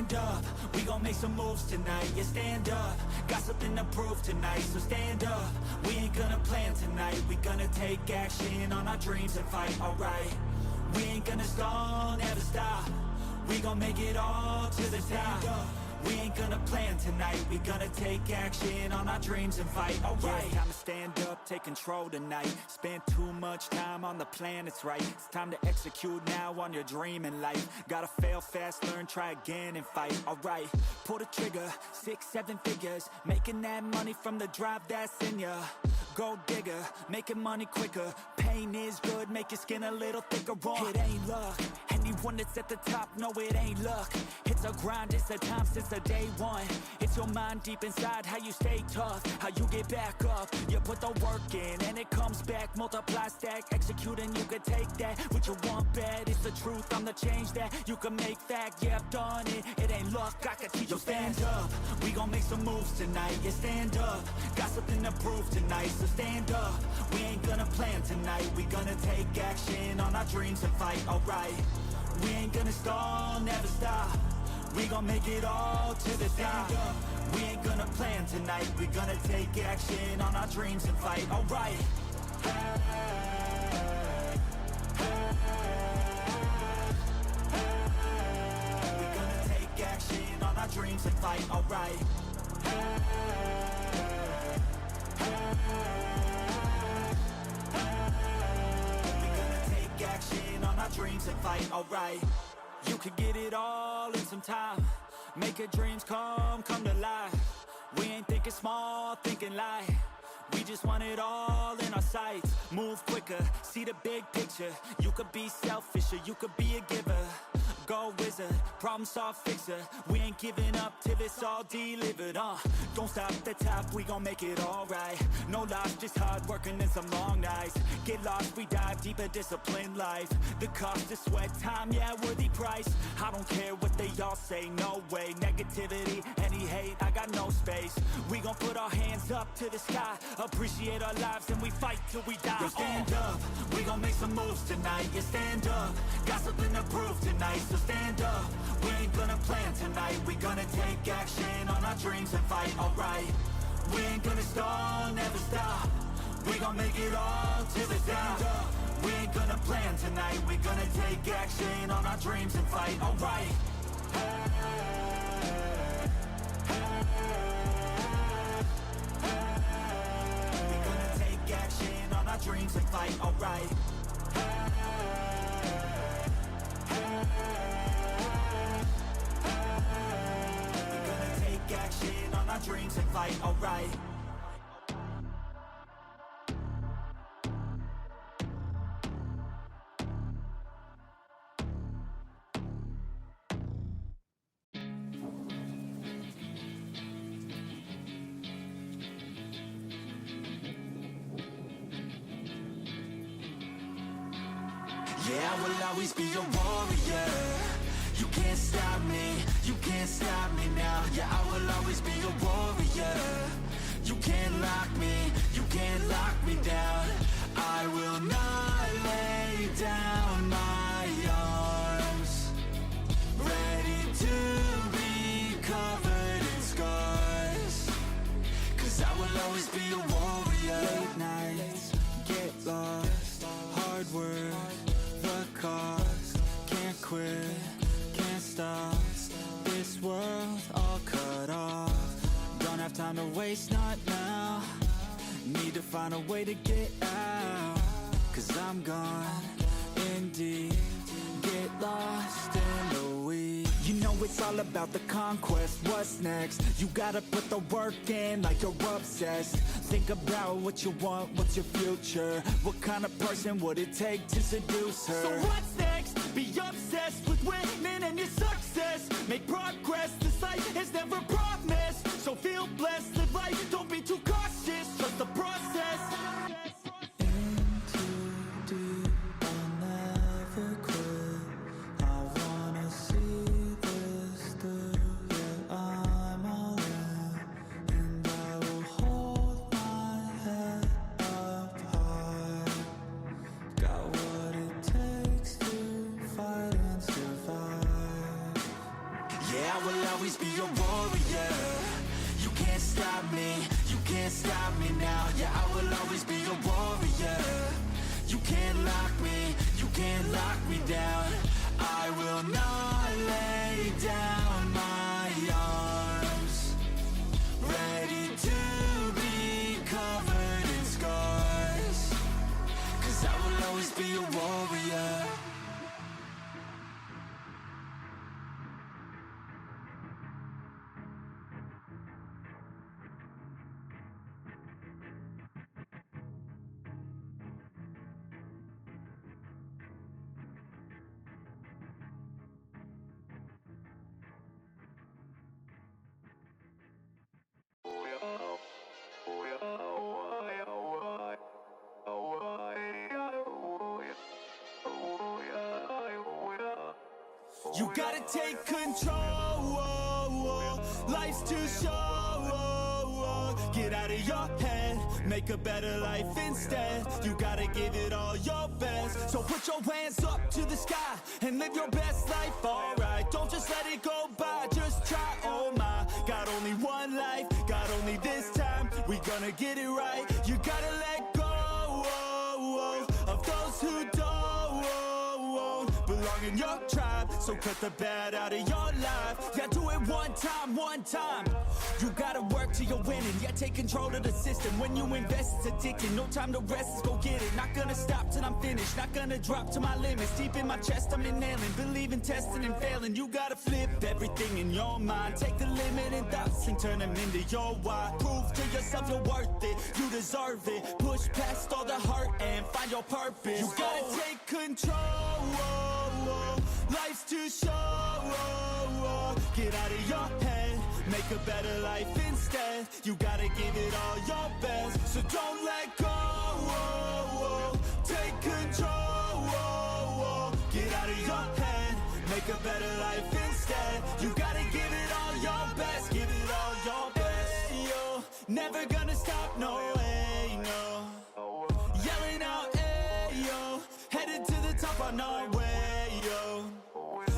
stand up, we gon' make some moves tonight. Yeah, stand up, got something to prove tonight. So stand up, we ain't gonna plan tonight. We gonna take action on our dreams and fight, alright. We ain't gonna stall, never stop. We gon' make it all to the top. We ain't gonna plan tonight. We gonna take action on our dreams and fight, alright. Yeah, time to stand up, take control tonight. Spend too much time on the plan, it's right. It's time to execute now on your dream in life. Gotta fail fast, learn, try again and fight, alright. Pull the trigger, 6, 7 figures. Making that money from the drive that's in ya. Gold digger, making money quicker. Pain is good, make your skin a little thicker. It ain't luck, anyone that's at the top, no it ain't luck. It's a grind, it's a time since the day one. It's your mind deep inside, how you stay tough, how you get back up. You put the work in and it comes back. Multiply, stack, execute and you can take that. What you want bad, it's the truth, I'm the change that you can make fact. Yeah, I've done it, it ain't luck, I can teach you. Stand up, we gon' make some moves tonight. Yeah, stand up, got something to prove tonight. So stand up, we ain't gonna plan tonight. We gonna take action on our dreams and fight, alright. We ain't gonna stall, never stop. We gon' make it all to the top. We ain't gonna plan tonight. We gonna take action on our dreams and fight, alright. Hey, hey, hey. We gonna take action on our dreams and fight, alright. Hey, hey, hey. We gonna take action on our dreams and fight, alright. You could get it all in some time. Make your dreams come to life. We ain't thinking small, thinking light. We just want it all in our sights. Move quicker, see the big picture. You could be selfish or you could be a giver. Go wizard, problem solve fixer. We ain't giving up till it's all delivered, Don't stop at the top, we gon' make it alright. No loss, just hard working and some long nights. Get lost, we dive deeper, disciplined life. The cost of sweat, time, yeah, worthy price. I don't care what they all say, no way. Negativity, any hate, I got no space. We gon' put our hands up to the sky. Appreciate our lives and we fight till we die. Yo, stand up, we gon' make some moves tonight. Yeah, stand up, got something to prove tonight. So stand up, we ain't gonna plan tonight. We gonna take action on our dreams and fight, alright. We ain't gonna stall, never stop. We gon' make it all to the top. We ain't gonna plan tonight. We gonna take action on our dreams and fight, alright. Hey, hey, hey. We gonna take action on our dreams and fight, alright. Action on our dreams and fight, alright. Yeah, I will always be a warrior. You can't stop me, you can't stop me now. Yeah, I will always be a warrior. You can't lock me, you can't lock me down. I will not lay down my arms. Ready to be covered in scars. 'Cause I will always be a warrior. Late nights, get lost, hard work, the cost, can't quit. Stop. This world all cut off. Don't have time to waste, not now. Need to find a way to get out. 'Cause I'm gone in deep. Get lost in the weeds. You know it's all about the conquest. What's next? You gotta put the work in like you're obsessed. Think about what you want, what's your future. What kind of person would it take to seduce her? So what's next? Be obsessed with winning and your success. Make progress, this life is never promised. So feel blessed, live life, don't be too cautious. Trust the process. In too deep, I'll never quit. I wanna see this through. Yeah, I'm all in. And I will hold my head up high. Got what it takes to fight and survive. Yeah, I will You gotta take control, life's too short. Get out of your head, make a better life instead. You gotta give it all your best. So put your hands up to the sky and live your best life, alright. Don't just let it go by, just try, oh my. Got only one life, got only this time. We gonna get it right. You gotta let go of those who don't belong in your tribe. So cut the bad out of your life. Yeah, do it one time. You gotta work till you're winning. Yeah, take control of the system. When you invest, it's addicting. No time to rest, let's go get it. Not gonna stop till I'm finished. Not gonna drop to my limits. Deep in my chest, I'm inhaling. Believe in testing and failing. You gotta flip everything in your mind. Take the limiting thoughts and turn them into your why. Prove to yourself you're worth it. You deserve it. Push past all the hurt and find your purpose. You gotta take control. Life's too short. Get out of your head, make a better life instead. You gotta give it all your best. So don't let go. Take control. Get out of your head, make a better life instead. You gotta give it all your best. Give it all your best. Hey, yo, never gonna stop, no way, no. Yelling out, hey, yo, headed to the top on our way, yo.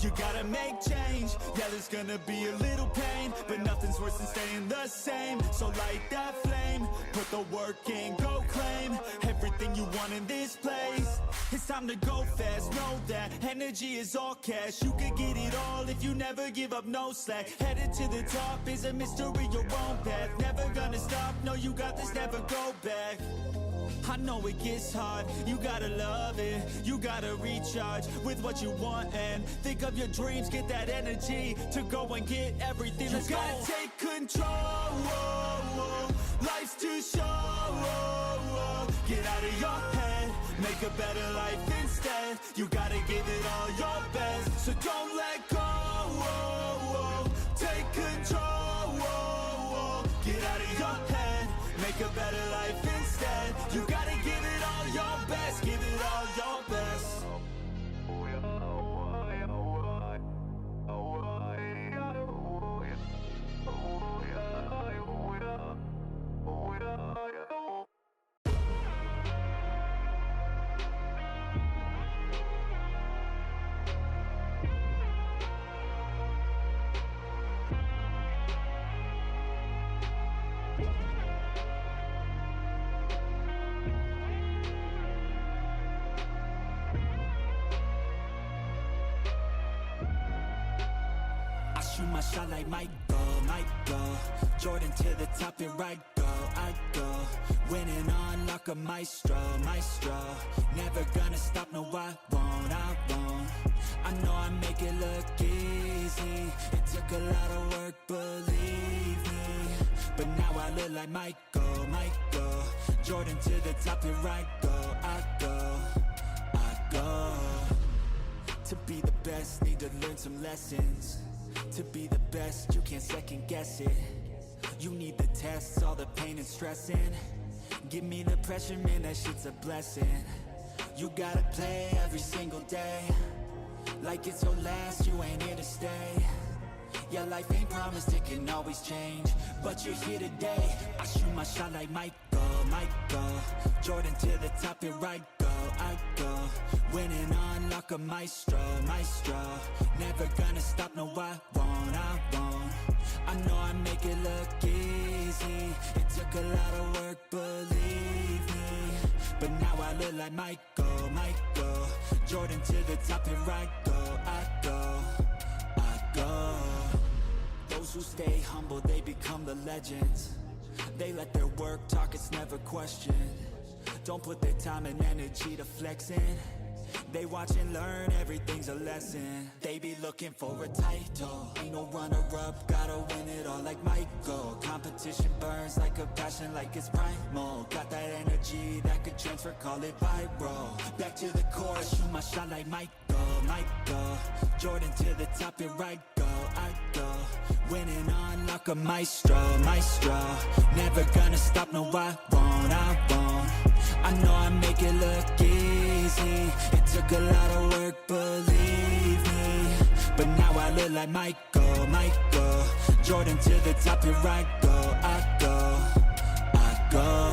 You gotta make change, yeah, there's gonna be a little pain, but nothing's worse than staying the same. So light that flame, put the work in, go claim everything you want in this place. It's time to go fast, know that energy is all cash. You could get it all if you never give up, no slack. Headed to the top is a mystery, your own path. Never gonna stop, no, you got this, never go back. I know it gets hard, you gotta love it. You gotta recharge with what you want and think of your dreams. Get that energy to go and get everything. Let's go. You gotta take control. Life's too short. Get out of your head, make a better life instead. You gotta give it all your best. So don't let go. Take control. Get out of your head, make a better life instead. You gotta give it all your best. Give it all your best. Shoot my shot like Michael. Jordan to the top and I go. Winning on like a maestro. Never gonna stop, no I won't. I know I make it look easy. It took a lot of work, believe me. But now I look like Michael. Jordan to the top and I go. To be the best, need to learn some lessons. To be the best, you can't second guess it. You need the tests, all the pain and stressing. Give me the pressure, man, that shit's a blessing. You gotta play every single day like it's your last, you ain't here to stay. Yeah, life ain't promised, it can always change, but you're here today. I shoot my shot like Michael. Jordan to the top and I go. Winning on like a maestro. Never gonna stop, no I won't. I know I make it look easy. It took a lot of work, believe me. But now I look like Michael. Jordan to the top and I go. Those who stay humble, they become the legends. They let their work talk, it's never questioned. Don't put their time and energy to flexing. They watch and learn, everything's a lesson. They be looking for a title. Ain't no runner-up, gotta win it all like Michael. Competition burns like a passion, like it's primal. Got that energy that could transfer, call it viral. Back to the core, I shoot my shot like Michael. Jordan to the top and I go. Winning on like a maestro. Never gonna stop, no I won't. I know I make it look easy. It took a lot of work, believe me. but now I look like Michael Jordan to the top, here I go, I go